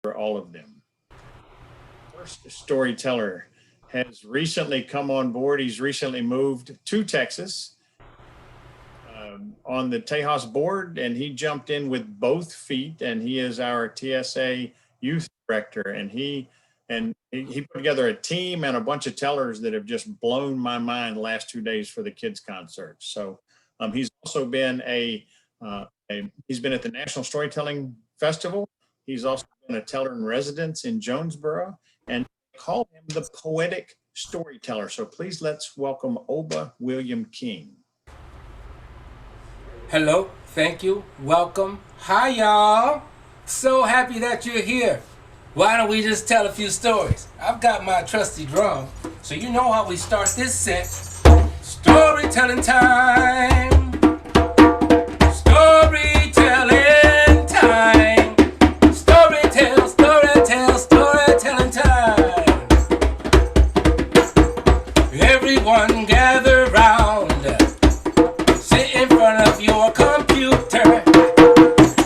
for all of them. First storyteller has recently come on board. He's recently moved to Texas on the Tejas board, and he jumped in with both feet, and he is our TSA youth director, and he put together a team and a bunch of tellers that have just blown my mind the last 2 days for the kids concert. So he's also been he's been at the National Storytelling Festival. He's also been a teller in residence in Jonesboro, and call him the poetic storyteller. So please let's welcome Oba William King. Hello, thank you, welcome. Hi y'all, so happy that you're here. Why don't we just tell a few stories? I've got my trusty drum, so you know how we start this set. Storytelling time. Storytelling time. Storytelling time. Everyone gather round. Sit in front of your computer.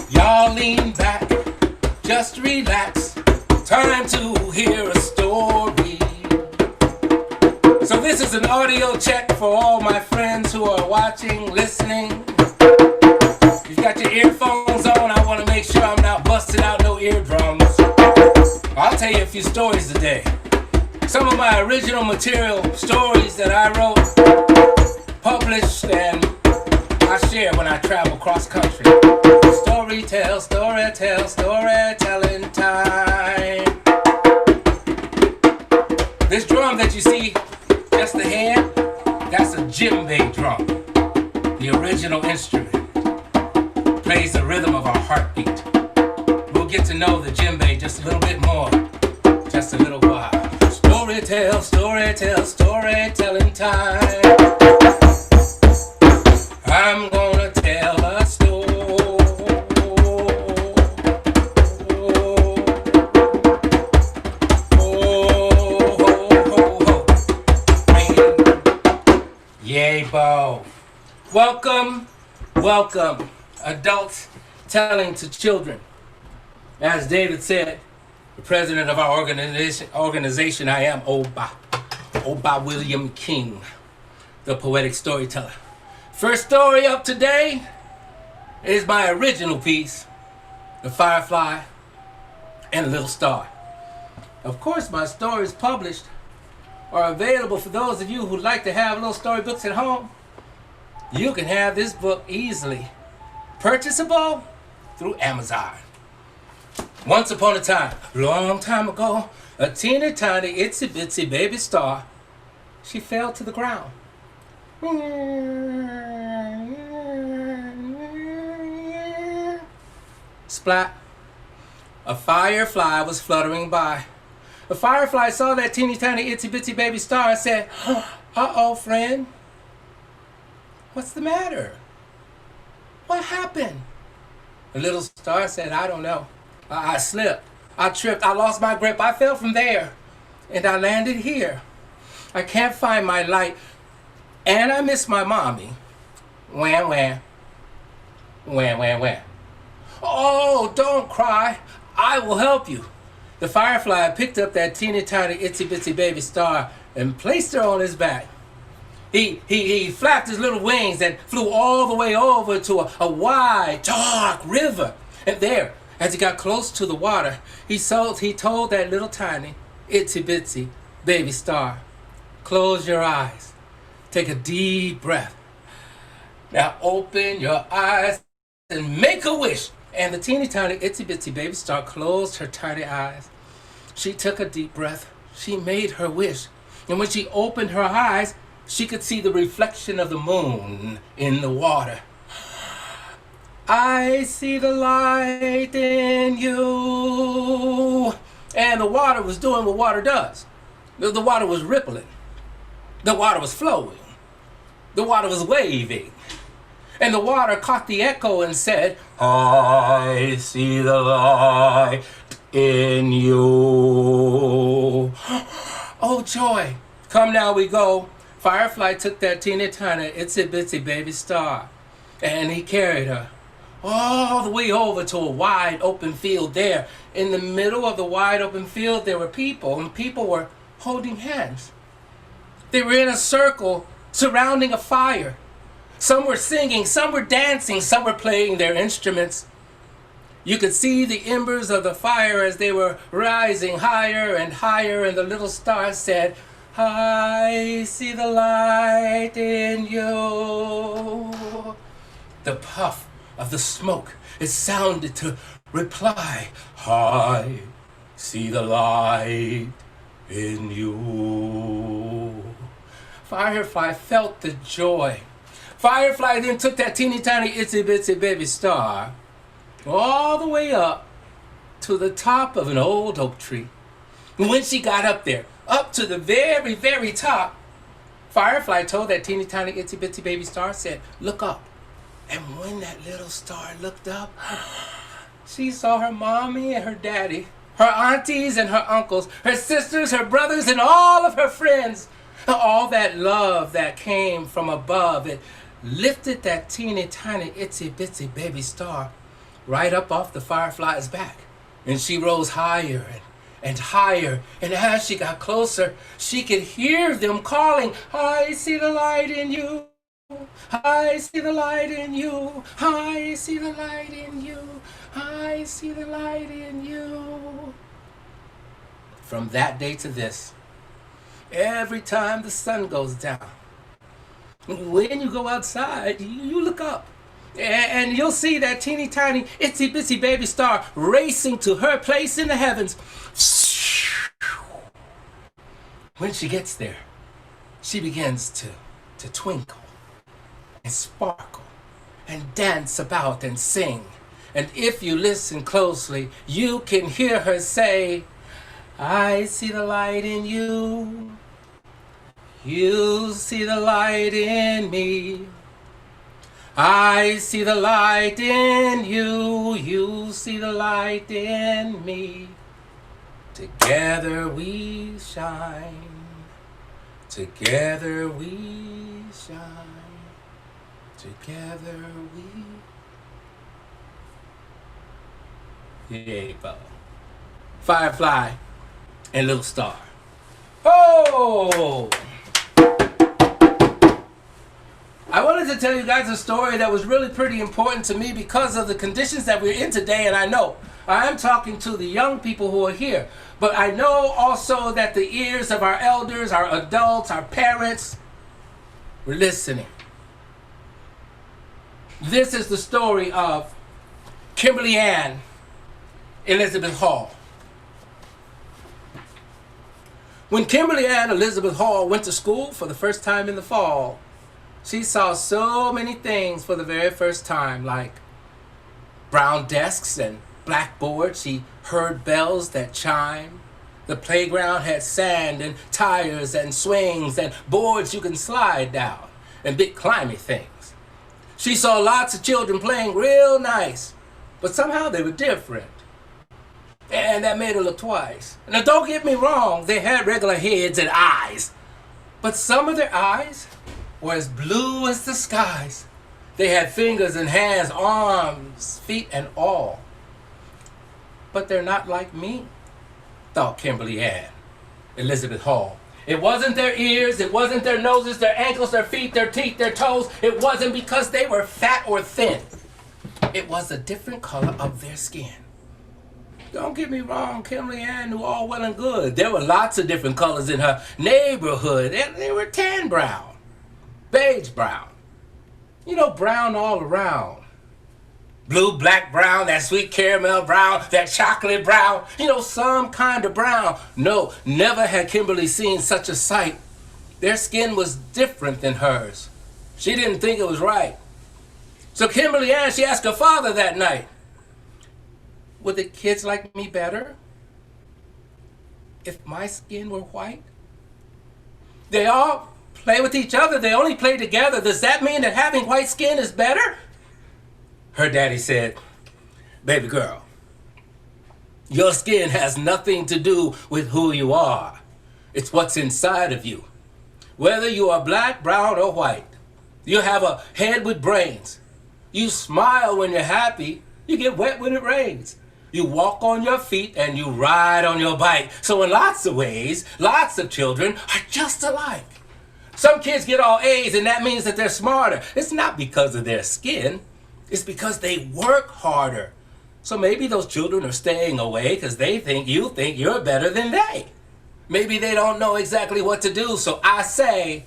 Y'all lean back, just relax. Time to hear a story. So this is an audio check for all my friends who are watching, listening. You've got your earphones on. I want to make sure I'm not busting out no eardrums. I'll tell you a few stories today. Some of my original material, stories that I wrote, published, and I share when I travel cross country. Storytelling time. This drum that you see, just the hand, that's a djembe drum. The original instrument. Plays the rhythm of our heartbeat. We'll get to know the djembe just a little bit more. Just a little while. Storytelling time. I'm gonna tell a story. Yay, Bo. Welcome, adults telling to children. As David said, the president of our organization, I am Oba William King, the poetic storyteller. First story up today is my original piece, The Firefly and the Little Star. Of course, my stories published are available for those of you who like to have little storybooks at home. You can have this book easily purchasable through Amazon. Once upon a time, long time ago, a teeny tiny itsy bitsy baby star, she fell to the ground. Splat. A firefly was fluttering by. The firefly saw that teeny tiny itsy bitsy baby star and said, "Uh-oh, friend. What's the matter? What happened?" The little star said, "I don't know. I slipped. I tripped. I lost my grip. I fell from there. And I landed here. I can't find my light. And I miss my mommy. Wham, wham. Wham, wham, wham. Oh, don't cry. I will help you." The firefly picked up that teeny tiny itsy bitsy baby star and placed her on his back. He flapped his little wings and flew all the way over to a wide, dark river. And there, as he got close to the water, he told that little tiny itsy bitsy baby star, "Close your eyes. Take a deep breath. Now open your eyes and make a wish." And the teeny tiny itsy bitsy baby star closed her tiny eyes. She took a deep breath. She made her wish. And when she opened her eyes, she could see the reflection of the moon in the water. "I see the light in you." And the water was doing what water does. The water was rippling. The water was flowing. The water was waving. And the water caught the echo and said, "I see the light in you." Oh, joy. Come now we go. Firefly took that teeny tiny itsy bitsy baby star and he carried her all the way over to a wide open field. There, in the middle of the wide open field, there were people, and people were holding hands. They were in a circle surrounding a fire. Some were singing, some were dancing, some were playing their instruments. You could see the embers of the fire as they were rising higher and higher, and the little star said, "I see the light in you." The puff of the smoke, it sounded to reply, "I see the light in you." Firefly felt the joy. Firefly then took that teeny tiny itsy bitsy baby star all the way up to the top of an old oak tree. And when she got up there, up to the very, very top, Firefly told that teeny tiny itsy bitsy baby star, said, "Look up." And when that little star looked up, she saw her mommy and her daddy, her aunties and her uncles, her sisters, her brothers, and all of her friends. All that love that came from above, it lifted that teeny tiny itsy bitsy baby star right up off the firefly's back. And she rose higher and higher. And as she got closer, she could hear them calling, "I see the light in you. I see the light in you. I see the light in you. I see the light in you." From that day to this, every time the sun goes down, when you go outside, you look up and you'll see that teeny tiny itsy bitsy baby star racing to her place in the heavens. When she gets there, she begins to twinkle and sparkle and dance about and sing. And if you listen closely, you can hear her say, "I see the light in you. You see the light in me. I see the light in you. You see the light in me. Together we shine. Together we shine. Together we..." Yay, Bo. Firefly and little star. Oh! I wanted to tell you guys a story that was really pretty important to me because of the conditions that we're in today, and I know I am talking to the young people who are here, but I know also that the ears of our elders, our adults, our parents were listening. This is the story of Kimberly Ann Elizabeth Hall. When Kimberly Ann Elizabeth Hall went to school for the first time in the fall, she saw so many things for the very first time, like brown desks and blackboards. She heard bells that chime. The playground had sand and tires and swings and boards you can slide down and big climby things. She saw lots of children playing real nice, but somehow they were different. And that made her look twice. Now don't get me wrong, they had regular heads and eyes, but some of their eyes were as blue as the skies. They had fingers and hands, arms, feet, and all. But they're not like me, thought Kimberly Ann Elizabeth Hall. It wasn't their ears, it wasn't their noses, their ankles, their feet, their teeth, their toes. It wasn't because they were fat or thin. It was a different color of their skin. Don't get me wrong, Kimberly Ann knew all well and good. There were lots of different colors in her neighborhood. They were tan brown, beige brown, brown all around. Blue, black, brown, that sweet caramel brown, that chocolate brown, some kind of brown. No, never had Kimberly seen such a sight. Their skin was different than hers. She didn't think it was right. So Kimberly Ann, she asked her father that night, would the kids like me better if my skin were white? They all play with each other. They only play together. Does that mean that having white skin is better? Her daddy said, baby girl, your skin has nothing to do with who you are. It's what's inside of you. Whether you are black, brown, or white, you have a head with brains. You smile when you're happy. You get wet when it rains. You walk on your feet and you ride on your bike. So in lots of ways, lots of children are just alike. Some kids get all A's and that means that they're smarter. It's not because of their skin. It's because they work harder. So maybe those children are staying away because they think you're better than they. Maybe they don't know exactly what to do. So I say,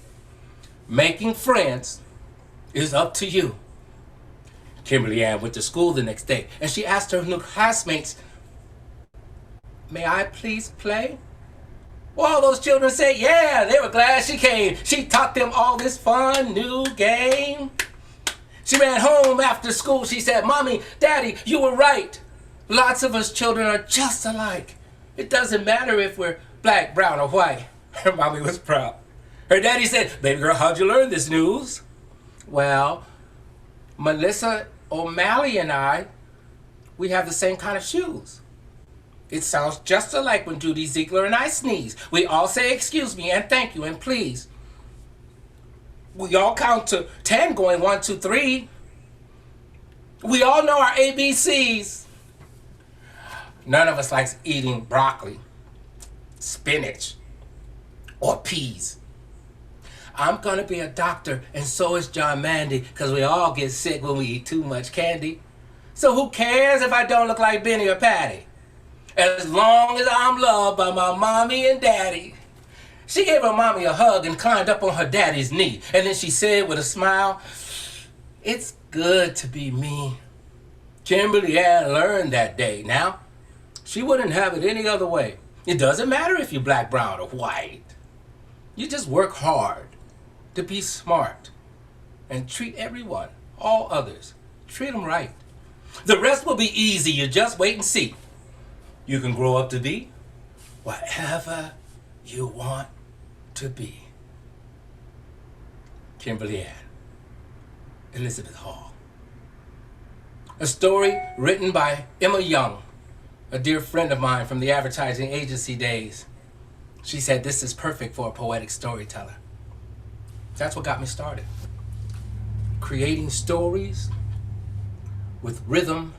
making friends is up to you. Kimberly Ann went to school the next day and she asked her new classmates, "May I please play?" Well, all those children said, yeah, they were glad she came. She taught them all this fun new game. She ran home after school. She said, "Mommy, Daddy, you were right. Lots of us children are just alike. It doesn't matter if we're black, brown, or white." Her mommy was proud. Her daddy said, "Baby girl, how'd you learn this news?" Well, Melissa O'Malley and I, we have the same kind of shoes. It sounds just alike when Judy Ziegler and I sneeze. We all say excuse me and thank you and please. We all count to 10 going 1, 2, 3. We all know our ABCs. None of us likes eating broccoli, spinach, or peas. I'm gonna be a doctor, and so is John Mandy, because we all get sick when we eat too much candy. So who cares if I don't look like Benny or Patty? As long as I'm loved by my mommy and daddy. She gave her mommy a hug and climbed up on her daddy's knee, and then she said with a smile, "It's good to be me." Kimberly Ann learned that day. Now, she wouldn't have it any other way. It doesn't matter if you're black, brown, or white. You just work hard to be smart and treat everyone, all others, treat them right. The rest will be easy. You just wait and see. You can grow up to be whatever you want to be. Kimberly Ann, Elizabeth Hall. A story written by Emma Young, a dear friend of mine from the advertising agency days. She said this is perfect for a poetic storyteller. That's what got me started. Creating stories with rhythm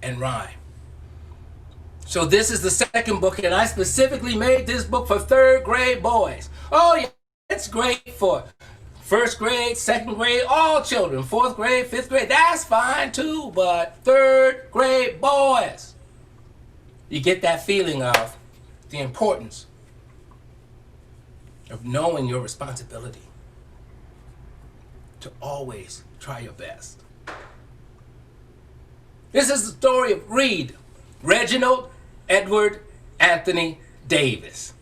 and rhyme. So this is the second book, and I specifically made this book for 3rd grade boys. Oh yeah, it's great for 1st grade, 2nd grade, all children. 4th grade, 5th grade, that's fine too, but 3rd grade boys. You get that feeling of the importance of knowing your responsibility to always try your best. This is the story of Reginald Edward Anthony Davis.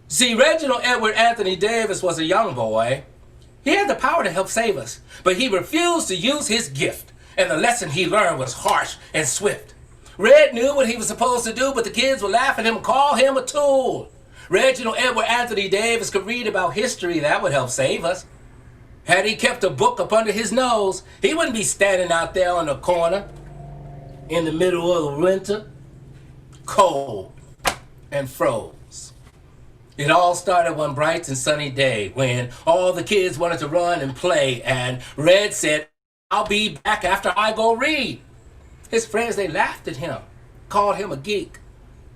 See, Reginald Edward Anthony Davis was a young boy. He had the power to help save us, but he refused to use his gift, and the lesson he learned was harsh and swift. Red knew what he was supposed to do, but the kids would laugh at him and call him a tool. Reginald Edward Anthony Davis could read about history that would help save us. Had he kept a book up under his nose, he wouldn't be standing out there on the corner in the middle of the winter, cold and froze. It all started one bright and sunny day when all the kids wanted to run and play, and Red said, "I'll be back after I go read." His friends, they laughed at him, called him a geek.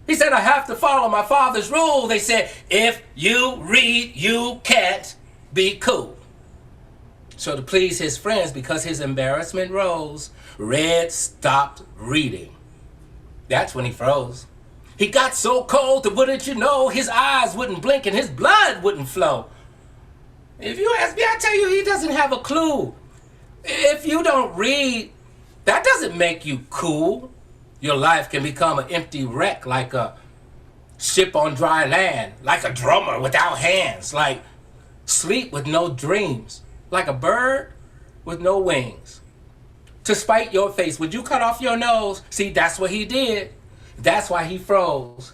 He said, "I have to follow my father's rule." They said, "If you read, you can't be cool." So to please his friends, because his embarrassment rose, Red stopped reading. That's when he froze. He got so cold that, wouldn't you know, his eyes wouldn't blink and his blood wouldn't flow. If you ask me, I tell you, he doesn't have a clue. If you don't read, that doesn't make you cool. Your life can become an empty wreck, like a ship on dry land, like a drummer without hands, like sleep with no dreams, like a bird with no wings. To spite your face, would you cut off your nose? See, that's what he did. That's why he froze.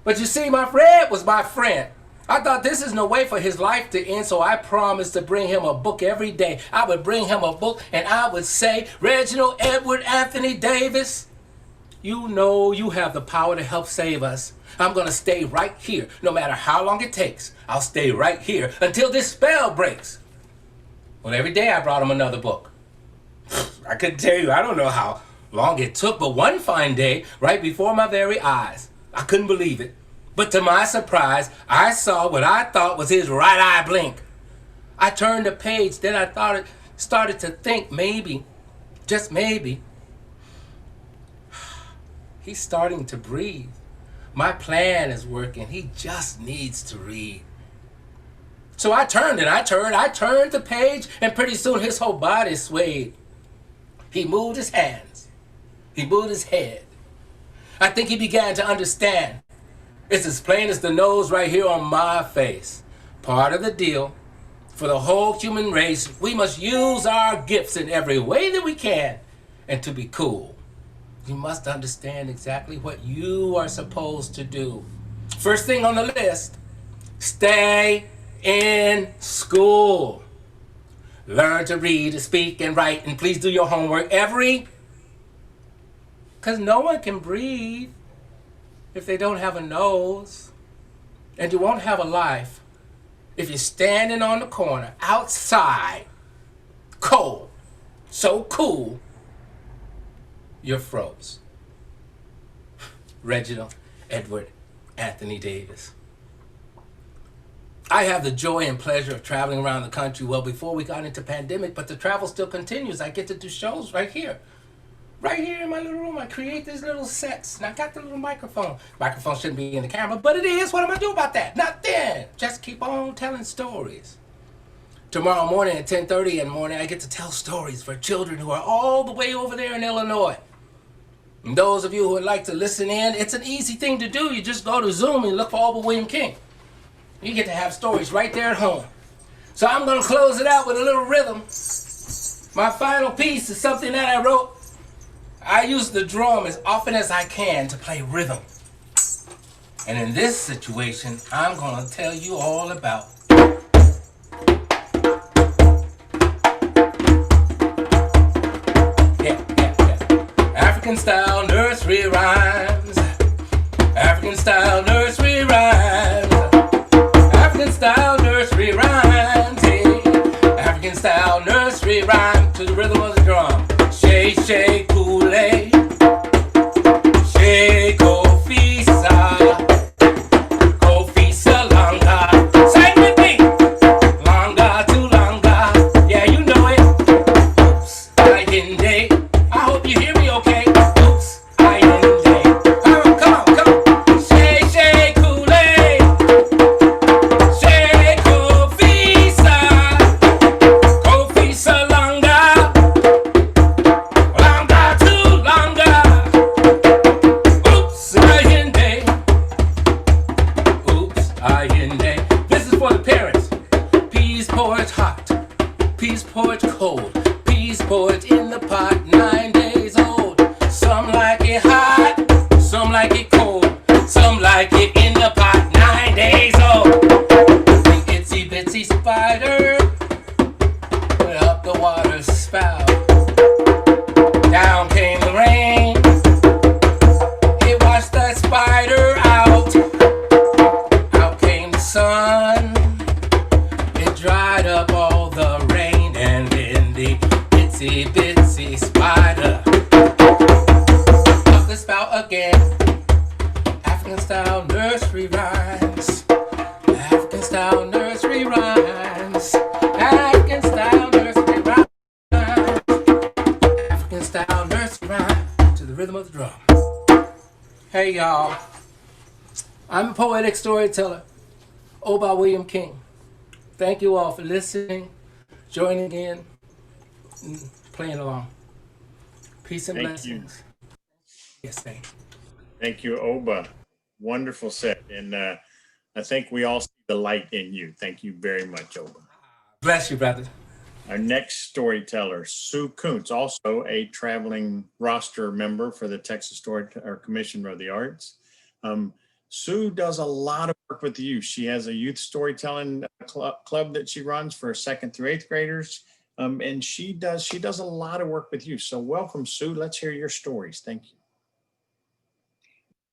But you see, my Fred was my friend. I thought this is no way for his life to end, so I promised to bring him a book every day. I would bring him a book and I would say, "Reginald Edward Anthony Davis, you know you have the power to help save us. I'm going to stay right here, no matter how long it takes. I'll stay right here until this spell breaks." Well, every day I brought him another book. I couldn't tell you, I don't know how long it took, but one fine day, right before my very eyes, I couldn't believe it. But to my surprise, I saw what I thought was his right eye blink. I turned the page, then I started to think maybe, just maybe, he's starting to breathe. My plan is working. He just needs to read. So I turned the page, and pretty soon his whole body swayed. He moved his hands. He moved his head. I think he began to understand. It's as plain as the nose right here on my face. Part of the deal. For the whole human race, we must use our gifts in every way that we can. And to be cool, you must understand exactly what you are supposed to do. First thing on the list, stay in school. Learn to read, speak, and write, and please do your homework because no one can breathe if they don't have a nose. And you won't have a life if you're standing on the corner outside, cold, so cool, you're froze. Reginald Edward Anthony Davis. I have the joy and pleasure of traveling around the country well before we got into pandemic, but the travel still continues. I get to do shows right here. Right here in my little room, I create these little sets, and I got the little microphone. Microphone shouldn't be in the camera, but it is. What am I doing about that? Nothing. Just keep on telling stories. Tomorrow morning at 10:30 in the morning, I get to tell stories for children who are all the way over there in Illinois. And those of you who would like to listen in, it's an easy thing to do. You just go to Zoom and look for Oba William King. You get to have stories right there at home. So I'm going to close it out with a little rhythm. My final piece is something that I wrote. I use the drum as often as I can to play rhythm. And in this situation, I'm going to tell you all about African style nursery rhymes. African style nursery rhymes. African style nursery rhymes. Hey. African style nursery rhyme to the rhythm of the drum. Shake, shake, Kool-Aid. Shake, Kofi Sa. Kofi Sa Langa. Sing with me. Langa to Langa. Yeah, you know it. Oops, I didn't day. I hope you hear me okay. Oops, I didn't day. Come on, come on. Shake, shake, Kool-Aid. Shake, Kofi Sa. Kofi Sa Langa. Langa to Langa. Oops, I didn't day. Oops, I didn't day. This is for the parents. Peas porridge hot. Peas porridge cold. Peas porridge in the pot, 9 days old. Some like it hot, some like it cold. Some like it in the pot, 9 days old. The itsy bitsy spider went up the water spout. Down came the rain. It washed that spider out. Out came the sun. It dried up all the rain, and then the itsy bitsy spider up the spout again. African style nursery rhymes. African style nursery rhymes. African style nursery rhymes. African style nursery rhyme to the rhythm of the drum. Hey y'all, I'm a poetic storyteller, Oba William King. Thank you all for listening, joining in, and playing along. Peace and Thank you. blessings. Yes, thank you. Thank you, Oba. Wonderful set. And I think we all see the light in you. Thank you very much, Oba. Bless you, brother. Our next storyteller, Sue Kuentz, also a traveling roster member for the Texas Commission of the Arts. Sue does a lot of work with the youth. She has a youth storytelling club that she runs for 2nd through 8th graders. And she does a lot of work with youth. So welcome, Sue. Let's hear your stories. Thank you.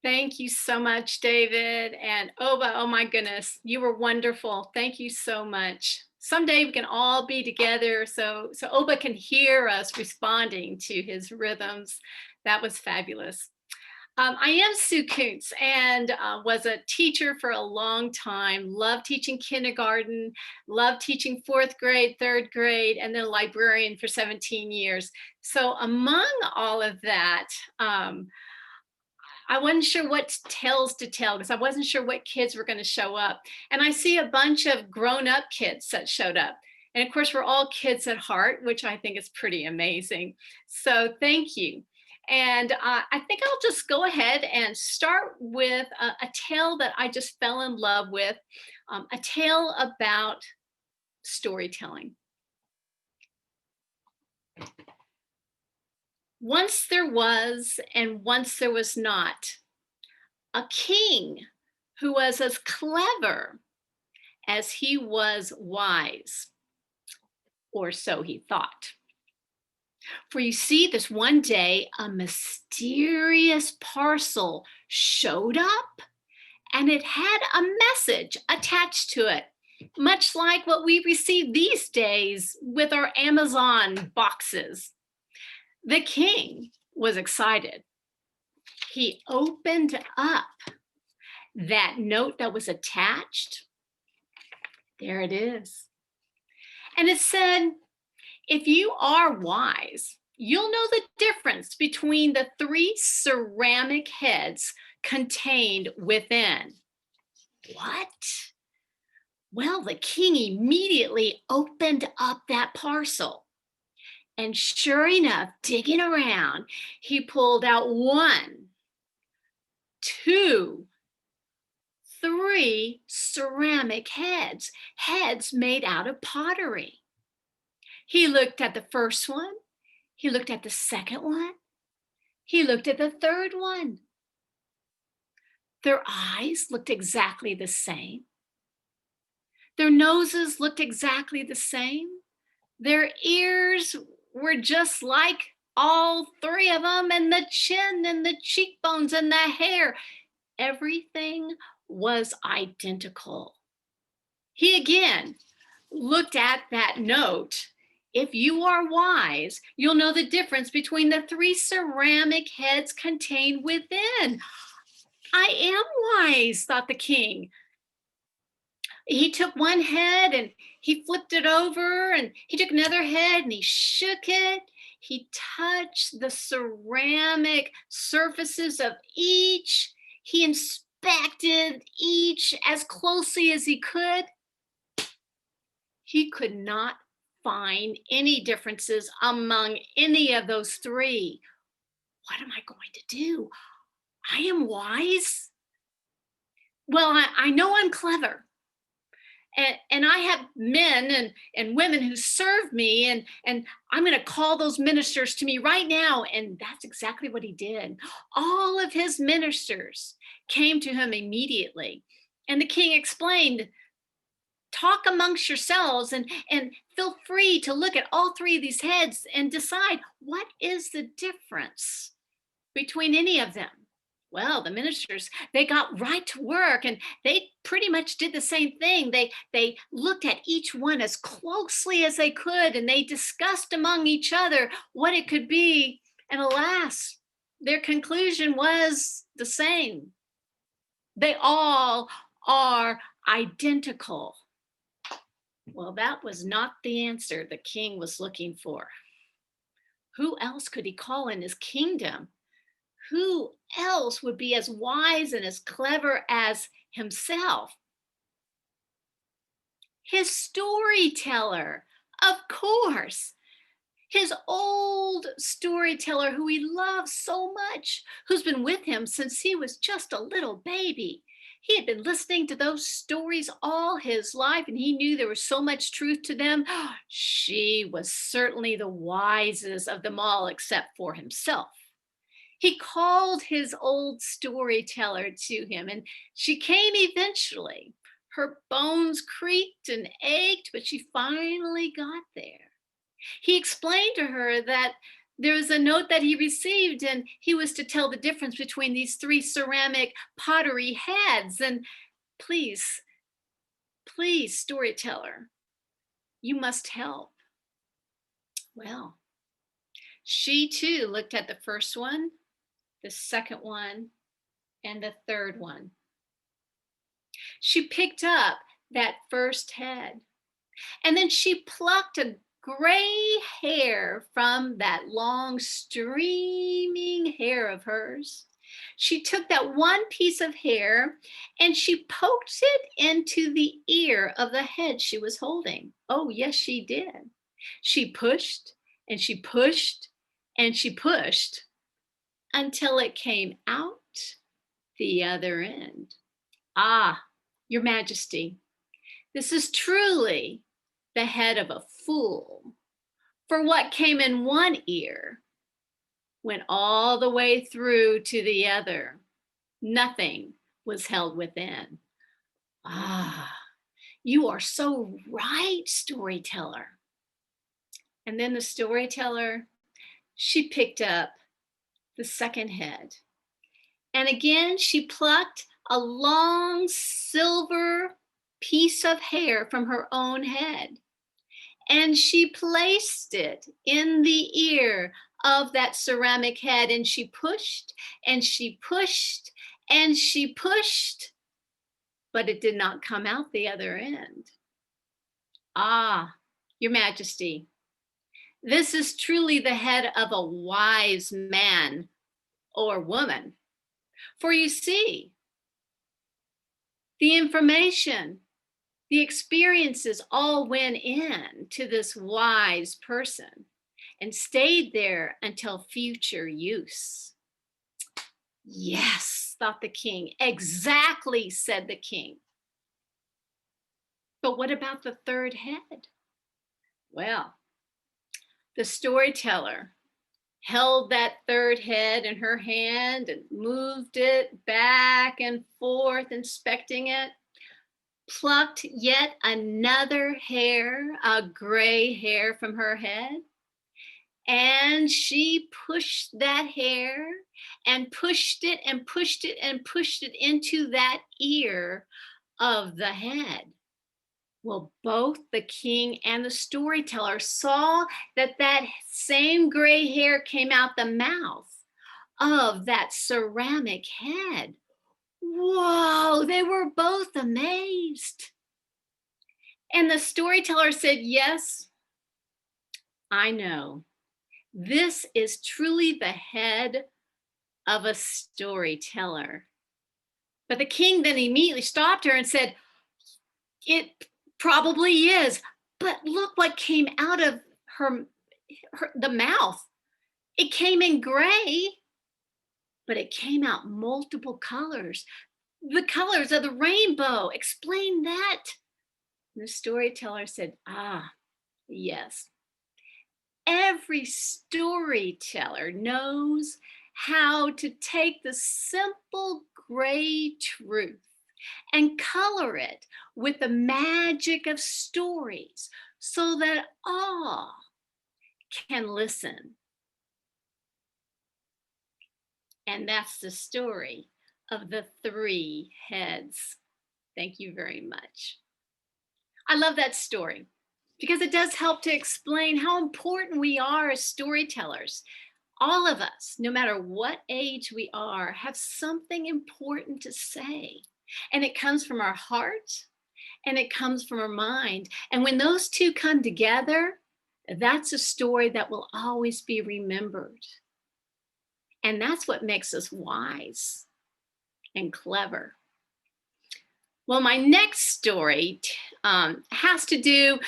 Thank you so much, David. And Oba, oh my goodness, you were wonderful. Thank you so much. someday we can all be together so Oba can hear us responding to his rhythms. That was fabulous. I am Sue Kuentz and was a teacher for a long time. Loved teaching kindergarten, loved teaching 4th grade, 3rd grade, and then a librarian for 17 years. So among all of that, I wasn't sure what tales to tell because I wasn't sure what kids were going to show up. And I see a bunch of grown-up kids that showed up. And of course, we're all kids at heart, which I think is pretty amazing. So thank you. And I think I'll just go ahead and start with a tale that I just fell in love with, a tale about storytelling. Once there was, and once there was not, a king who was as clever as he was wise, or so he thought. For you see, this one day, a mysterious parcel showed up and it had a message attached to it, much like what we receive these days with our Amazon boxes. The king was excited. He opened up that note that was attached. There it is. And it said, if you are wise, you'll know the difference between the 3 ceramic heads contained within. What? Well, the king immediately opened up that parcel. And sure enough, digging around, he pulled out 1, 2, 3 ceramic heads, heads made out of pottery. He looked at the first one, he looked at the second one, he looked at the third one. Their eyes looked exactly the same. Their noses looked exactly the same. Their ears were just like all 3 of them, and the chin and the cheekbones and the hair. Everything was identical. He again looked at that note. If you are wise, you'll know the difference between the 3 ceramic heads contained within. I am wise, thought the king. He took one head and he flipped it over, and he took another head and he shook it. He touched the ceramic surfaces of each. He inspected each as closely as he could. He could not find any differences among any of those 3. What am I going to do? I am wise. Well, I know I'm clever. And I have men and women who serve me, and I'm going to call those ministers to me right now. And that's exactly what he did. All of his ministers came to him immediately. And the king explained, talk amongst yourselves and feel free to look at all 3 of these heads and decide what is the difference between any of them. Well, the ministers, they got right to work, and they pretty much did the same thing. They looked at each one as closely as they could, and they discussed among each other what it could be. And alas, their conclusion was the same. They all are identical. Well, that was not the answer the king was looking for. Who else could he call in his kingdom? Who else would be as wise and as clever as himself? His storyteller, of course. His old storyteller who he loves so much, who's been with him since he was just a little baby. He had been listening to those stories all his life, and he knew there was so much truth to them. She was certainly the wisest of them all, except for himself. He called his old storyteller to him, and she came eventually. Her bones creaked and ached, but she finally got there. He explained to her that there was a note that he received, and he was to tell the difference between these 3 ceramic pottery heads. And please, storyteller, You must help. Well, she too looked at the first one, the second one, and the third one. She picked up that first head, and then she plucked a gray hair from that long streaming hair of hers. She took that one piece of hair and she poked it into the ear of the head she was holding. Oh, yes, she did. She pushed and she pushed and she pushed until it came out the other end. Ah, Your Majesty, this is truly the head of a fool. For what came in one ear went all the way through to the other. Nothing was held within. Ah, you are so right, storyteller. And then the storyteller, she picked up the second head. And again, she plucked a long silver piece of hair from her own head. And she placed it in the ear of that ceramic head. And she pushed and she pushed and she pushed, but it did not come out the other end. Ah, Your Majesty, this is truly the head of a wise man or woman. For you see, the information, the experiences all went in to this wise person and stayed there until future use. Yes, thought the king. Exactly, said the king. But what about the third head? Well, the storyteller held that third head in her hand and moved it back and forth, inspecting it, plucked yet another hair, a gray hair from her head, and she pushed that hair and pushed it and pushed it and pushed it into that ear of the head. Well, both the king and the storyteller saw that that same gray hair came out the mouth of that ceramic head. Whoa, they were both amazed. And the storyteller said, yes, I know. This is truly the head of a storyteller. But the king then immediately stopped her and said, it probably is, but look what came out of the mouth. It came in gray, but it came out multiple colors. The colors of the rainbow. Explain that. And the storyteller said, yes. Every storyteller knows how to take the simple gray truth and color it with the magic of stories so that all can listen. And that's the story of the three heads. Thank you very much. I love that story because it does help to explain how important we are as storytellers. All of us, no matter what age we are, have something important to say. And it comes from our heart and it comes from our mind. And when those two come together, that's a story that will always be remembered. And that's what makes us wise and clever. Well, my next story has to do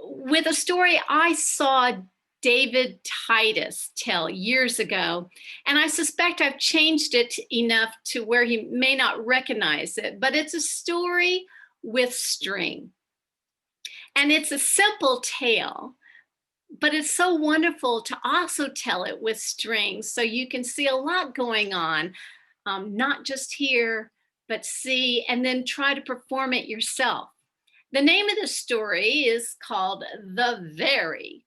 with a story I saw David Titus tell years ago. And I suspect I've changed it enough to where he may not recognize it, but it's a story with string. And it's a simple tale, but it's so wonderful to also tell it with strings so you can see a lot going on, not just hear, but see, and then try to perform it yourself. The name of the story is called The Very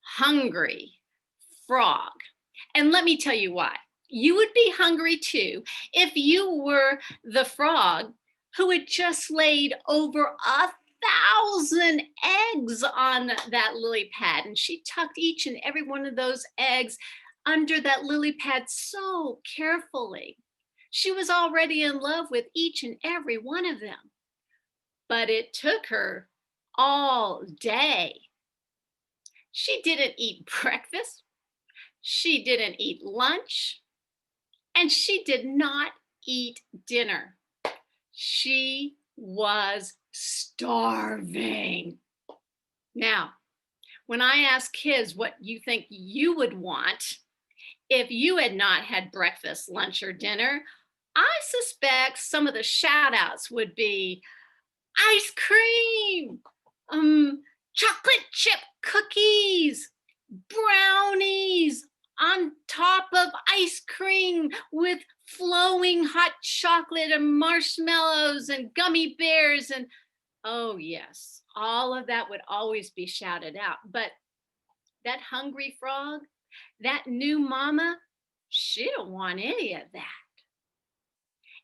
Hungry Frog. And let me tell you why. You would be hungry too if you were the frog who had just laid over 1,000 eggs on that lily pad, and she tucked each and every one of those eggs under that lily pad so carefully. She was already in love with each and every one of them, but it took her all day. She didn't eat breakfast, she didn't eat lunch, and she did not eat dinner. She was starving. Now, when I ask kids what you think you would want if you had not had breakfast, lunch, or dinner, I suspect some of the shout outs would be ice cream, chocolate chip cookies, brownies on top of ice cream with flowing hot chocolate and marshmallows and gummy bears. And oh, yes, all of that would always be shouted out. But that hungry frog, that new mama, she don't want any of that.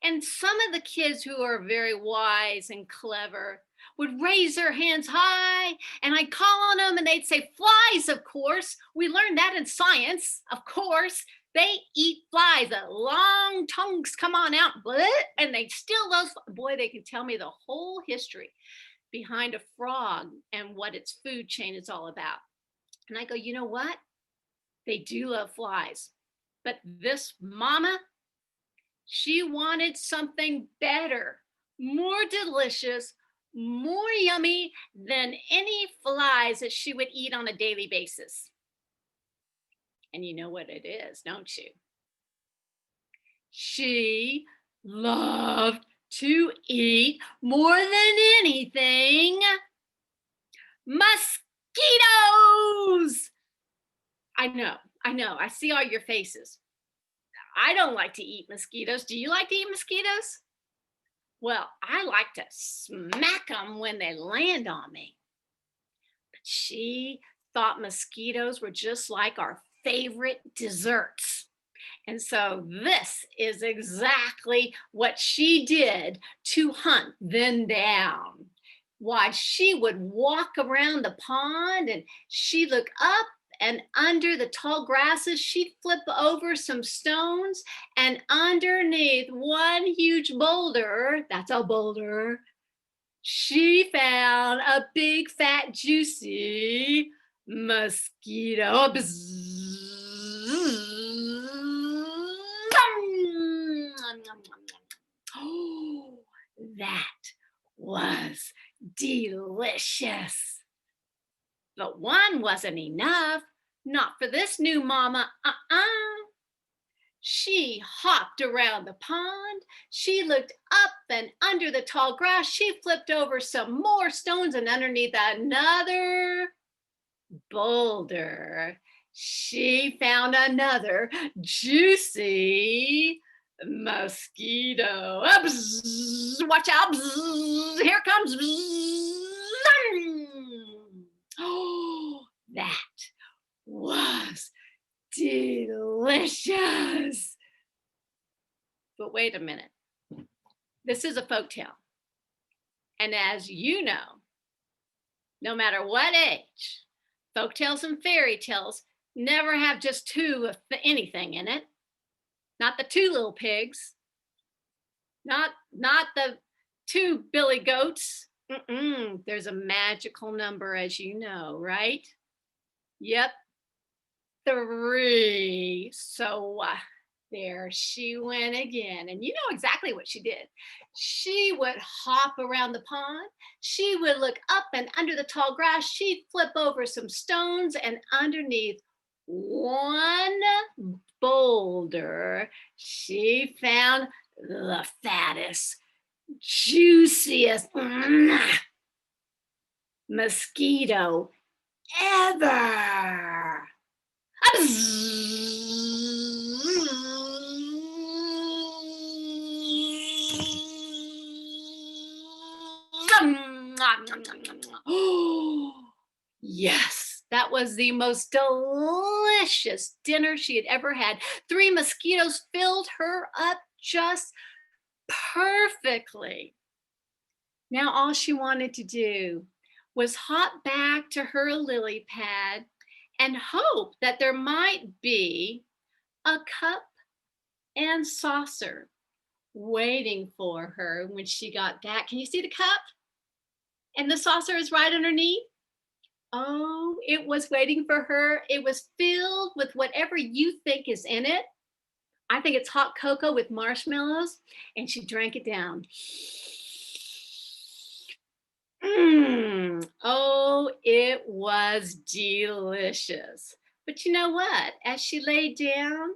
And some of the kids who are very wise and clever would raise their hands high, and I'd call on them and they'd say, flies, of course. We learned that in science, of course. They eat flies. The long tongues come on out, and they steal those. Boy, they can tell me the whole history behind a frog and what its food chain is all about. And I go, you know what? They do love flies. But this mama, she wanted something better, more delicious, more yummy than any flies that she would eat on a daily basis. And you know what it is, don't you? She loved to eat more than anything mosquitoes. I know. I see all your faces. I don't like to eat mosquitoes. Do you like to eat mosquitoes? Well, I like to smack them when they land on me. But she thought mosquitoes were just like our favorite desserts. And so this is exactly what she did to hunt them down. Why, she would walk around the pond and she'd look up, and under the tall grasses, she'd flip over some stones, and underneath one huge boulder, that's a boulder, she found a big, fat, juicy mosquito. Oh, that was delicious. But one wasn't enough. Not for this new mama. She hopped around the pond. She looked up and under the tall grass. She flipped over some more stones, and underneath another boulder, she found another juicy mosquito. Watch out. Here comes. Oh, that was delicious. But wait a minute. This is a folktale. And as you know, no matter what age, folktales and fairy tales never have just two of anything in it. Not the two little pigs. Not the two billy goats. There's a magical number, as you know, right? Yep, 3. So there she went again. And you know exactly what she did. She would hop around the pond. She would look up and under the tall grass. She'd flip over some stones, and underneath one boulder, she found the fattest, juiciest mosquito ever. Oh, yes, that was the most delicious dinner she had ever had. 3 mosquitoes filled her up just perfectly. Now all she wanted to do was hop back to her lily pad and hope that there might be a cup and saucer waiting for her when she got back. Can you see the cup? And the saucer is right underneath. Oh, it was waiting for her. It was filled with whatever you think is in it. I think it's hot cocoa with marshmallows, and she drank it down. Oh, it was delicious. But you know what? As she lay down,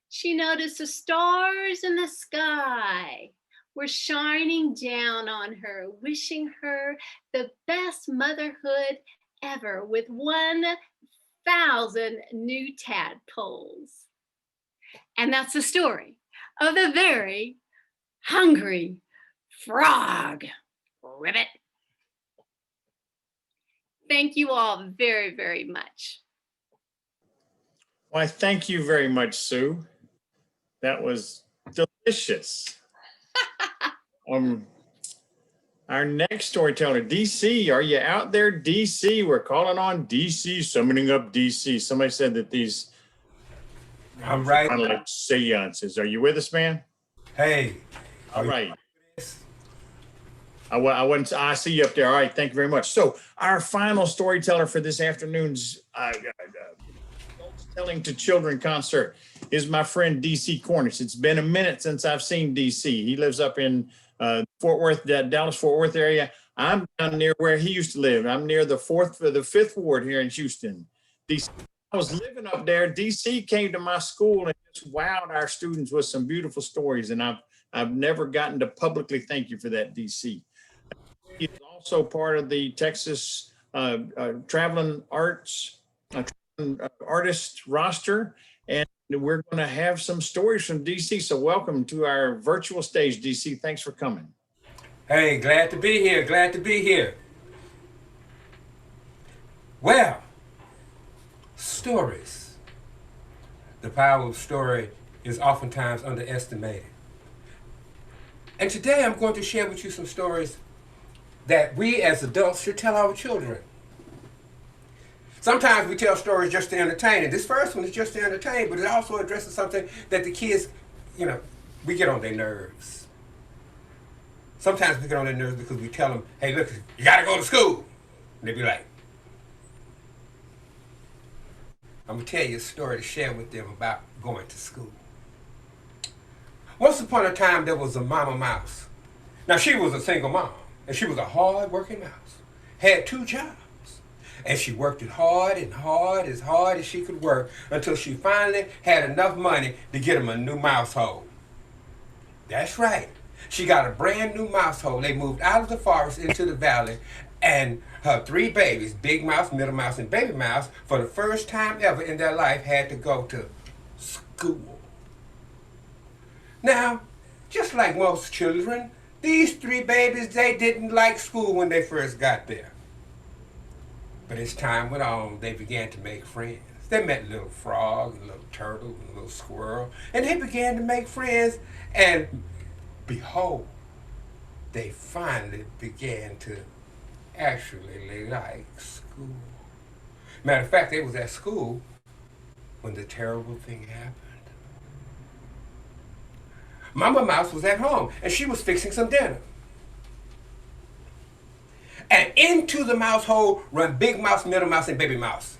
she noticed the stars in the sky were shining down on her, wishing her the best motherhood ever with 1,000 new tadpoles. And that's the story of the very hungry frog. Ribbit. Thank you all very, very much. Why, thank you very much, Sue. That was delicious. Our next storyteller, DeCee, are you out there, DeCee? We're calling on DeCee, summoning up DeCee. Somebody said that these I'm right. kind of like seances. Are you with us, man? Hey. All right. I see you up there. All right, thank you very much. So our final storyteller for this afternoon's Telling to Children concert is my friend DeCee Cornish. It's been a minute since I've seen DeCee. He lives up in Fort Worth, Dallas, Fort Worth area. I'm down near where he used to live. I'm near the 5th Ward here in Houston. DeCee, I was living up there. DeCee came to my school and just wowed our students with some beautiful stories. And I've never gotten to publicly thank you for that, DeCee. He's also part of the Texas traveling artist roster, and we're going to have some stories from DeCee. So welcome to our virtual stage, DeCee. Thanks for coming. Hey, glad to be here. Glad to be here. Well, stories. The power of story is oftentimes underestimated. And today I'm going to share with you some stories that we as adults should tell our children. Sometimes we tell stories just to entertain, and this first one is just to entertain, but it also addresses something that the kids, we get on their nerves. Sometimes we get on their nerves because we tell them, hey, look, you gotta go to school. And they be like, I'm gonna tell you a story to share with them about going to school. Once upon a time, there was a mama mouse. Now, she was a single mom, and she was a hard-working mouse, had 2 jobs. And she worked it hard and hard, as hard as she could work, until she finally had enough money to get him a new mouse hole. That's right. She got a brand new mouse hole. They moved out of the forest into the valley, and her 3 babies, Big Mouse, Middle Mouse, and Baby Mouse, for the first time ever in their life, had to go to school. Now, just like most children, these 3 babies, they didn't like school when they first got there. But as time went on, they began to make friends. They met little frog, and little turtle, and little squirrel, and they began to make friends, and behold, they finally began to actually like school. Matter of fact, they was at school when the terrible thing happened. Mama Mouse was at home, and she was fixing some dinner. And into the mouse hole run Big Mouse, Middle Mouse, and Baby Mouse.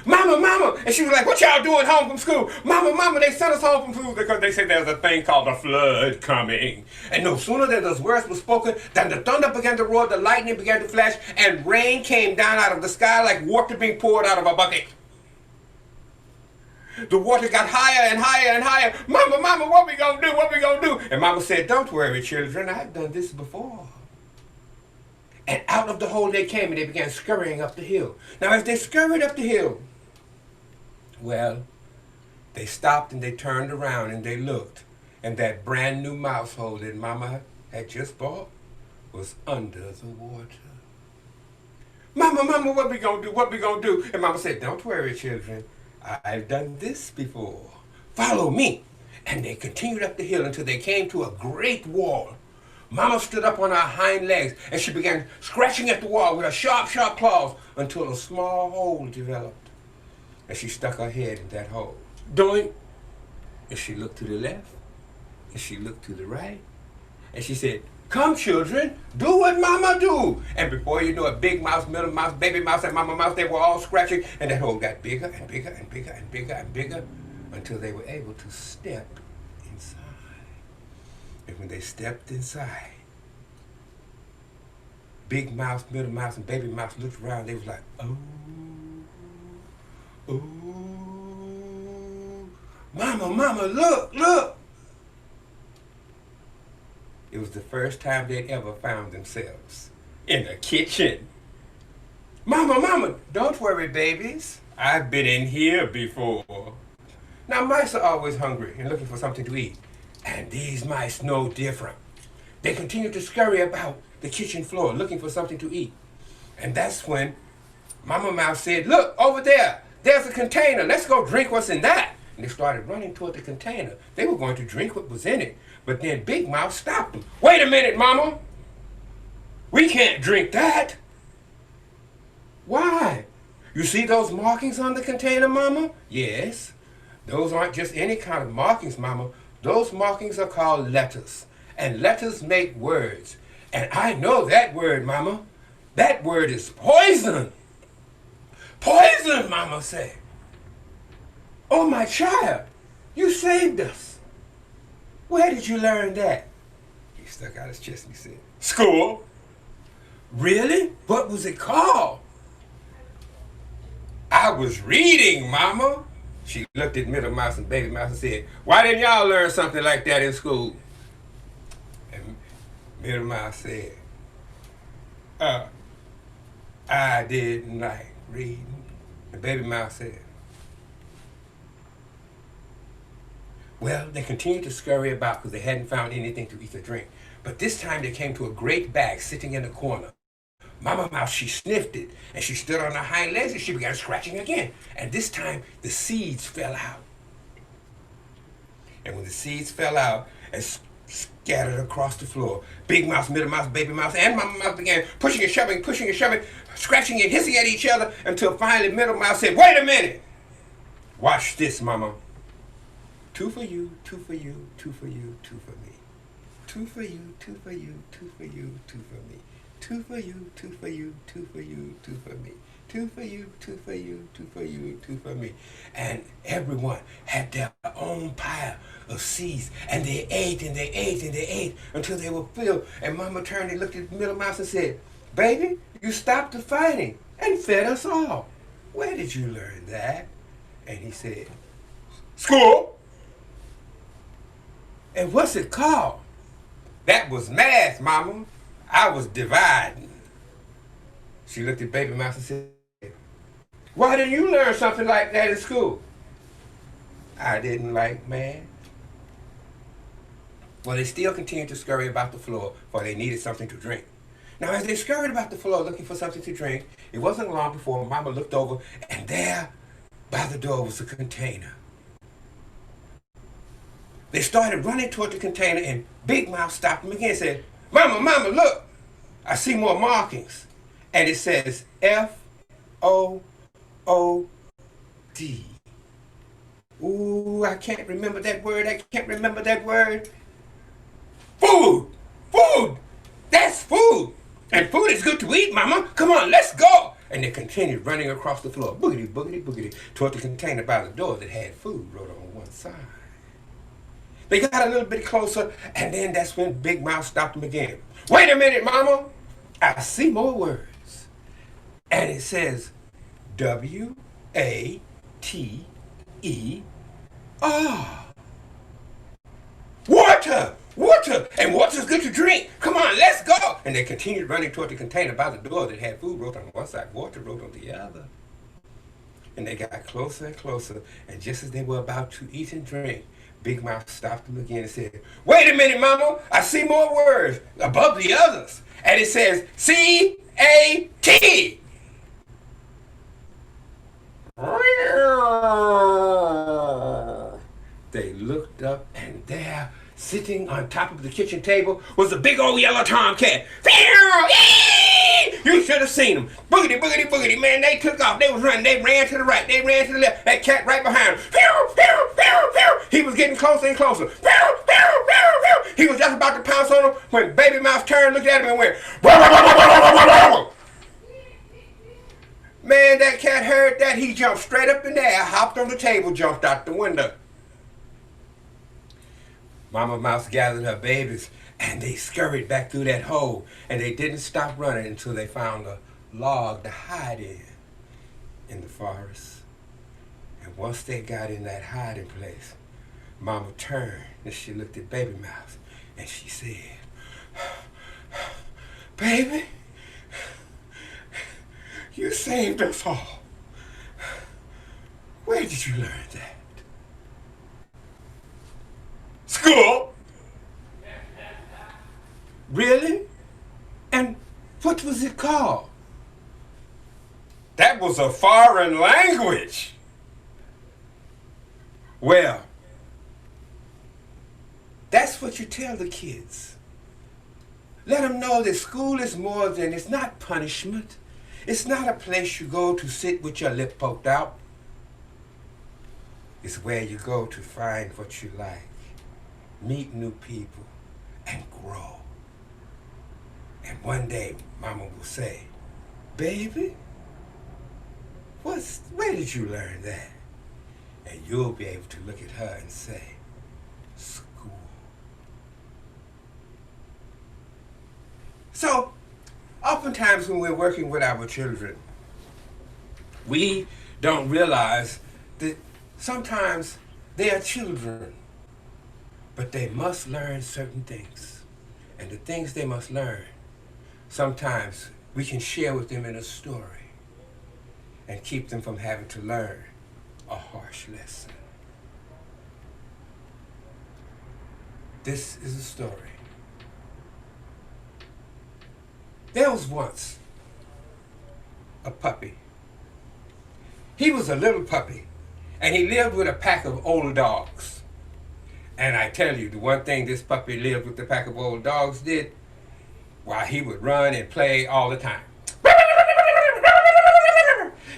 Mama, mama! And she was like, what y'all doing home from school? Mama, mama, they sent us home from school because they said there's a thing called a flood coming. And no sooner than those words were spoken, than the thunder began to roar, the lightning began to flash, and rain came down out of the sky like water being poured out of a bucket. The water got higher and higher and higher. Mama, mama, what we gonna do? What we gonna do? And mama said, don't worry, children, I've done this before. And out of the hole they came, and they began scurrying up the hill. Now, as they scurried up the hill, well, they stopped and they turned around and they looked. And that brand new mouse hole that Mama had just bought was under the water. Mama, mama, what we gonna do? What we gonna do? And Mama said, don't worry, children. I've done this before. Follow me. And they continued up the hill until they came to a great wall Mama stood up on her hind legs and she began scratching at the wall with her sharp, sharp claws until a small hole developed. And she stuck her head in that hole. Doink! And she looked to the left and she looked to the right and she said, "Come, children, do what Mama do." And before you know it, Big Mouse, Middle Mouse, Baby Mouse, and Mama Mouse, they were all scratching, and that hole got bigger and bigger and bigger and bigger and bigger until they were able to step inside. And when they stepped inside, Big Mouse, Middle Mouse, and Baby Mouse looked around. They was like, "Oh, oh, Mama, look, look." It was the first time they'd ever found themselves in a kitchen. Mama, don't worry, babies. I've been in here before. Now, mice are always hungry and looking for something to eat. And these mice no different. They continue to scurry about the kitchen floor looking for something to eat. And that's when Mama Mouse said, "Look, over there, there's a container. Let's go drink what's in that." And they started running toward the container. They were going to drink what was in it. But then Big Mouth stopped them. "Wait a minute, Mama. We can't drink that." "Why? You see those markings on the container, Mama?" "Yes. Those aren't just any kind of markings, Mama. Those markings are called letters. And letters make words. And I know that word, Mama. That word is poison." "Poison," Mama said. "Oh, my child, you saved us. Where did you learn that?" He stuck out his chest and he said, "School." "Really? What was it called?" "I was reading, Mama." She looked at Middle Mouse and Baby Mouse and said, "Why didn't y'all learn something like that in school?" And Middle Mouse said, "I didn't like reading." And Baby Mouse said, well, they continued to scurry about because they hadn't found anything to eat or drink. But this time they came to a great bag sitting in the corner. Mama Mouse, she sniffed it, and she stood on her hind legs and she began scratching again. And this time the seeds fell out. And when the seeds fell out and scattered across the floor, Big Mouse, Middle Mouse, Baby Mouse, and Mama Mouse began pushing and shoving, scratching and hissing at each other until finally Middle Mouse said, "Wait a minute. Watch this, Mama. 2 for you, 2 for you, 2 for you, 2 for me. 2 for you, 2 for you, 2 for you, 2 for me. 2 for you, 2 for you, 2 for you, 2 for me. 2 for you, 2 for you, 2 for you, 2 for me." And everyone had their own pile of seeds, and they ate and they ate and they ate until they were filled. And Mama turned and looked at Middle Mouse and said, "Baby, you stopped the fighting and fed us all. Where did you learn that?" And he said, "School." "And what's it called?" "That was math, Mama. I was dividing." She looked at Baby Mouse and said, "Why didn't you learn something like that in school?" "I didn't like math." Well, they still continued to scurry about the floor, for they needed something to drink. Now, as they scurried about the floor looking for something to drink, it wasn't long before Mama looked over, and there by the door was a container. They started running toward the container, and Big Mouth stopped them again and said, Mama, look. I see more markings. And it says F-O-O-D. Ooh, I can't remember that word. Food! That's food! And food is good to eat, Mama. Come on, let's go! And they continued running across the floor, boogity, toward the container by the door that had food wrote on one side. They got a little bit closer, and then that's when Big Mouth stopped them again. Wait a minute, Mama. I see more words. And it says W-A-T-E-R. Water! And water's good to drink. Come on, let's go! And they continued running toward the container by the door that had food wrote on one side, water wrote on the other. And they got closer and closer, and just as they were about to eat and drink, Big Mouth stopped them again and said, Wait a minute, Mama, I see more words above the others. And it says C-A-T. They looked up, and there Sitting on top of the kitchen table was a big old yellow tomcat. You should have seen them. Boogity, boogity, boogity, man, they took off. They was running. They ran to the right. They ran to the left. That cat right behind them. He was getting closer and closer. He was just about to pounce on him when Baby Mouse turned, looked at him and went. Man, that cat heard that. He jumped straight up in the air, hopped on the table, jumped out the window. Mama Mouse gathered her babies, and they scurried back through that hole, and they didn't stop running until they found a log to hide in the forest. And once they got in that hiding place, Mama turned and she looked at Baby Mouse, and she said, "Baby, you saved us all. Where did you learn that?" School. Really? And what was it called? That was a foreign language. Well, that's what you tell the kids. Let them know that school is more than, it's not punishment. It's not a place you go to sit with your lip poked out. It's where you go to find what you like, meet new people, and grow. And one day, Mama will say, "Baby, where did you learn that?" And you'll be able to look at her and say, "School." So, oftentimes when we're working with our children, we don't realize that sometimes they are children, but they must learn certain things. And the things they must learn, sometimes we can share with them in a story and keep them from having to learn a harsh lesson. This is a story. There was once a puppy. He was a little puppy, and he lived with a pack of old dogs. And I tell you, the one thing this puppy lived with the pack of old dogs did, while he would run and play all the time.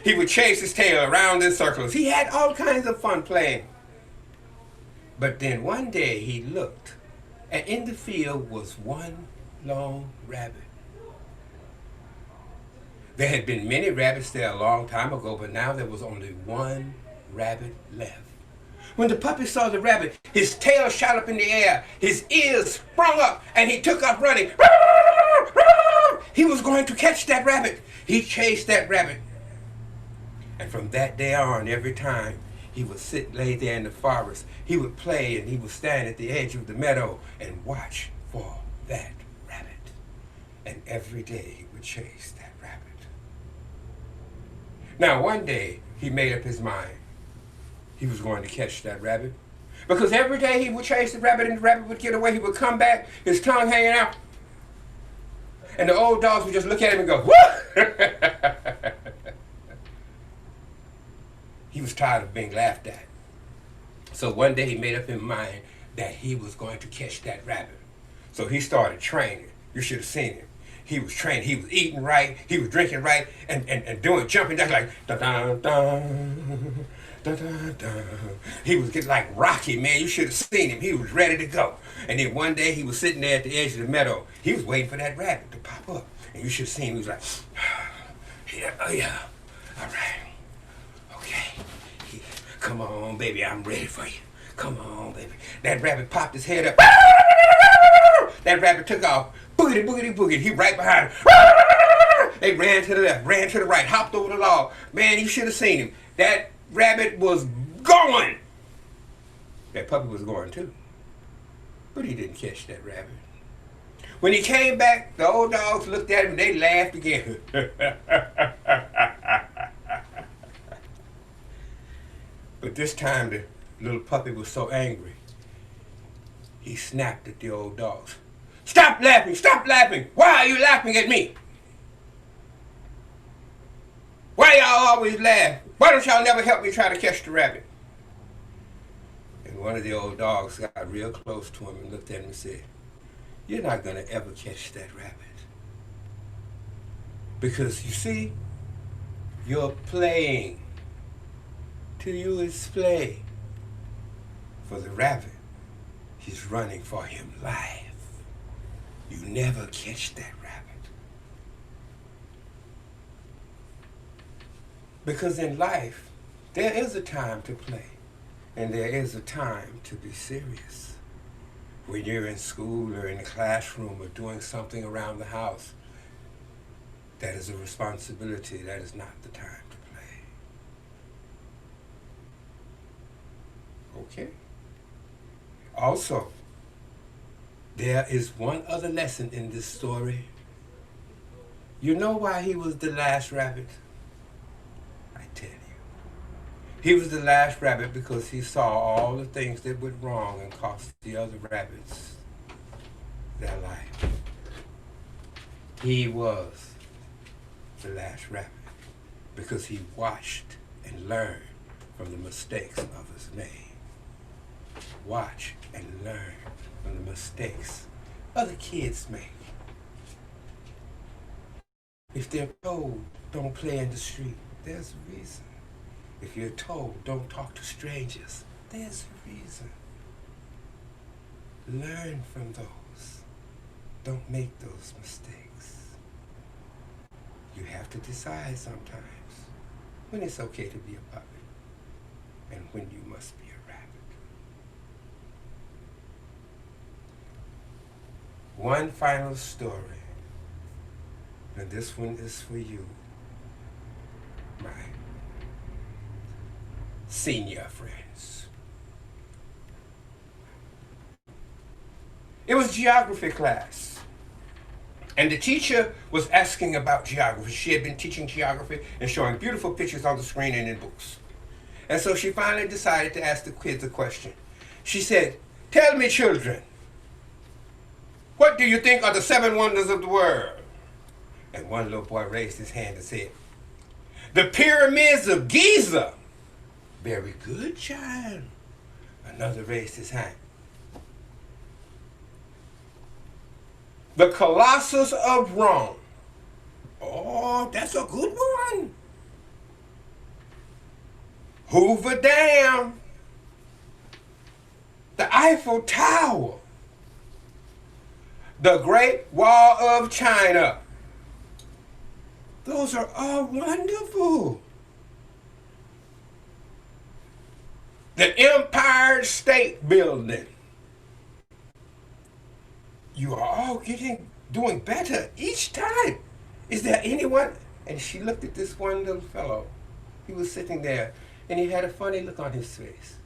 He would chase his tail around in circles. He had all kinds of fun playing. But then one day he looked, and in the field was one lone rabbit. There had been many rabbits there a long time ago, but now there was only one rabbit left. When the puppy saw the rabbit, his tail shot up in the air, his ears sprung up, and he took off running. He was going to catch that rabbit. He chased that rabbit. And from that day on, every time he would lay there in the forest, he would play and he would stand at the edge of the meadow and watch for that rabbit. And every day he would chase that rabbit. Now one day he made up his mind he was going to catch that rabbit. Because every day he would chase the rabbit and the rabbit would get away. He would come back, his tongue hanging out. And the old dogs would just look at him and go, "Whoa!" He was tired of being laughed at. So one day he made up his mind that he was going to catch that rabbit. So he started training. You should have seen him. He was training. He was eating right. He was drinking right and doing jumping jacks like dun-dun-dun. Dun, dun, dun. He was getting like Rocky, man. You should have seen him. He was ready to go. And then one day he was sitting there at the edge of the meadow. He was waiting for that rabbit to pop up. And you should have seen him. He was like, "Yeah, oh yeah, all right, okay. Come on, baby, I'm ready for you. Come on, baby." That rabbit popped his head up. That rabbit took off. Boogity, boogity, boogity. He right behind him. They ran to the left, ran to the right, hopped over the log. Man, you should have seen him. That rabbit was going. That puppy was going too. But he didn't catch that rabbit. When he came back, the old dogs looked at him and they laughed again. But this time the little puppy was so angry, he snapped at the old dogs. "Stop laughing! Stop laughing! Why are you laughing at me? Why y'all always laugh? Why don't y'all never help me try to catch the rabbit?" And one of the old dogs got real close to him and looked at him and said, "You're not going to ever catch that rabbit. Because you see, you're playing. To you it's play. For the rabbit, he's running for him life. You never catch that rabbit." Because in life, there is a time to play, and there is a time to be serious. When you're in school or in the classroom or doing something around the house, that is a responsibility. That is not the time to play. Okay? Also, there is one other lesson in this story. You know why he was the last rabbit? I tell you. He was the last rabbit because he saw all the things that went wrong and cost the other rabbits their life. He was the last rabbit because he watched and learned from the mistakes others made. Watch and learn from the mistakes other kids make. If they're told, don't play in the street, there's a reason. If you're told, don't talk to strangers, there's a reason. Learn from those. Don't make those mistakes. You have to decide sometimes when it's okay to be a puppet and when you must be a rabbit. One final story, and this one is for you, my senior friends. It was geography class, and the teacher was asking about geography. She had been teaching geography and showing beautiful pictures on the screen and in books. And so she finally decided to ask the kids a question. She said, "Tell me, children, what do you think are the 7 wonders of the world?" And one little boy raised his hand and said, "The pyramids of Giza." "Very good, child." Another raised his hand. "The Colossus of Rome." "Oh, that's a good one." "Hoover Dam." "The Eiffel Tower." "The Great Wall of China." Those are all wonderful. "The Empire State Building." You are all doing better each time. Is there anyone? And she looked at this one little fellow. He was sitting there, and he had a funny look on his face.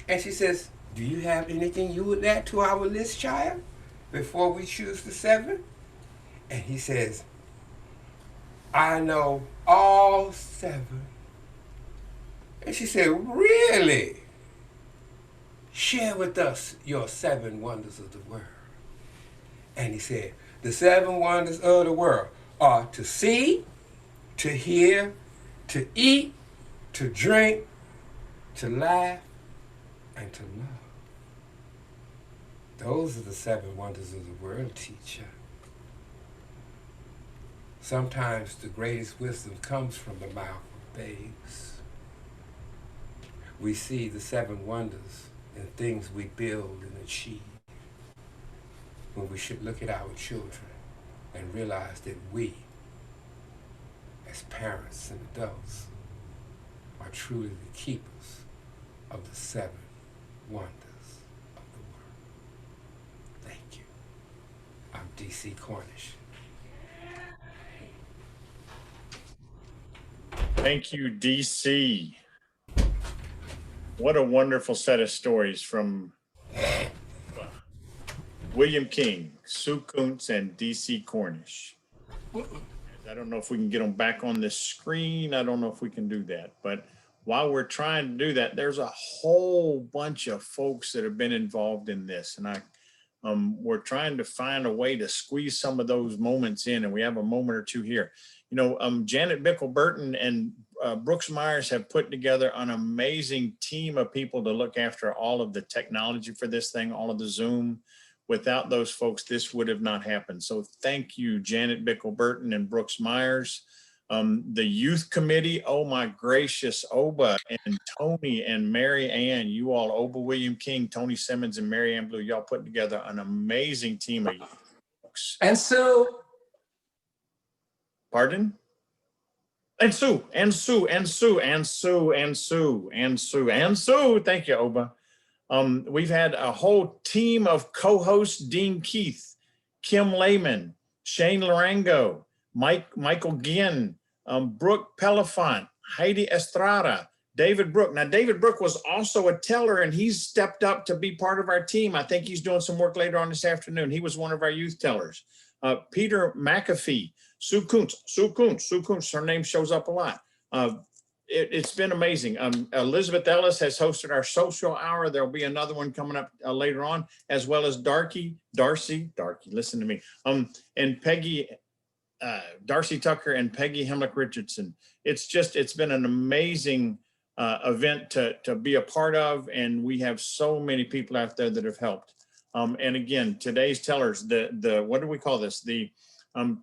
And she says, "Do you have anything you would add to our list, child, before we choose the 7? And he says, "I know all 7. And she said, "Really? Share with us your 7 wonders of the world." And he said, "The 7 wonders of the world are to see, to hear, to eat, to drink, to laugh, and to love." Those are the 7 wonders of the world, teacher. Sometimes the greatest wisdom comes from the mouth of babes. We see the 7 wonders in things we build and achieve, when we should look at our children and realize that we, as parents and adults, are truly the keepers of the 7 wonders of the world. Thank you. I'm DeCee Cornish. Thank you, DeCee. What a wonderful set of stories from William King, Sue Kuentz, and DeCee Cornish. I don't know if we can get them back on the screen. I don't know if we can do that. But while we're trying to do that, there's a whole bunch of folks that have been involved in this. And we're trying to find a way to squeeze some of those moments in. And we have a moment or two here. You know, Janet Bickle Burton and Brooks Myers have put together an amazing team of people to look after all of the technology for this thing, all of the Zoom. Without those folks, this would have not happened. So thank you, Janet Bickle-Burton and Brooks Myers. The youth committee, oh my gracious, Oba and Tony and Mary Ann, you all, Oba William King, Tony Simmons and Mary Ann Blue, y'all put together an amazing team of folks. And Sue. Pardon? And Sue, and Sue, and Sue, and Sue, and Sue, and Sue, and Sue. Thank you, Oba. We've had a whole team of co-hosts, Dean Keith, Kim Lehman, Shane Larango, Michael Ginn, Brooke Pelafont, Heidi Estrada, David Brook. Now, David Brook was also a teller, and he's stepped up to be part of our team. I think he's doing some work later on this afternoon. He was one of our youth tellers. Peter McAfee, Sue Kuentz, her name shows up a lot. It's been amazing. Elizabeth Ellis has hosted our social hour. There'll be another one coming up later on, as well as Darcy, listen to me, and Peggy, Darcy Tucker and Peggy Hemlick Richardson. It's been an amazing event to be a part of, and we have so many people out there that have helped. And again, today's tellers, the what do we call this? The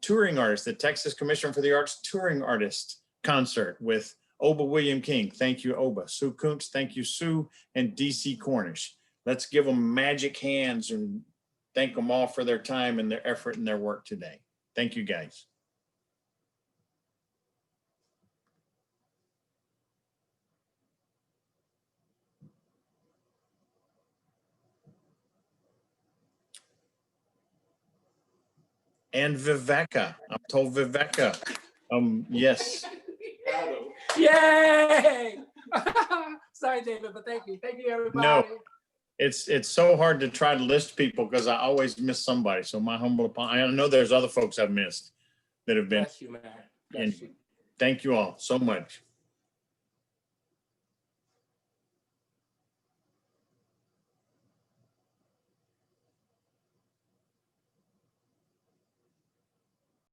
touring artist, the Texas Commission for the Arts touring artist concert with Oba William King. Thank you, Oba. Sue Kuentz, thank you, Sue, and DeCee Cornish. Let's give them magic hands and thank them all for their time and their effort and their work today. Thank you, guys. And Viveka, I'm told Viveka. Yes. Yay! Sorry, David, but thank you. Thank you, everybody. No, it's so hard to try to list people because I always miss somebody. So my humble apology. I know there's other folks I've missed that have been. Bless you, man. Bless you. Thank you all so much.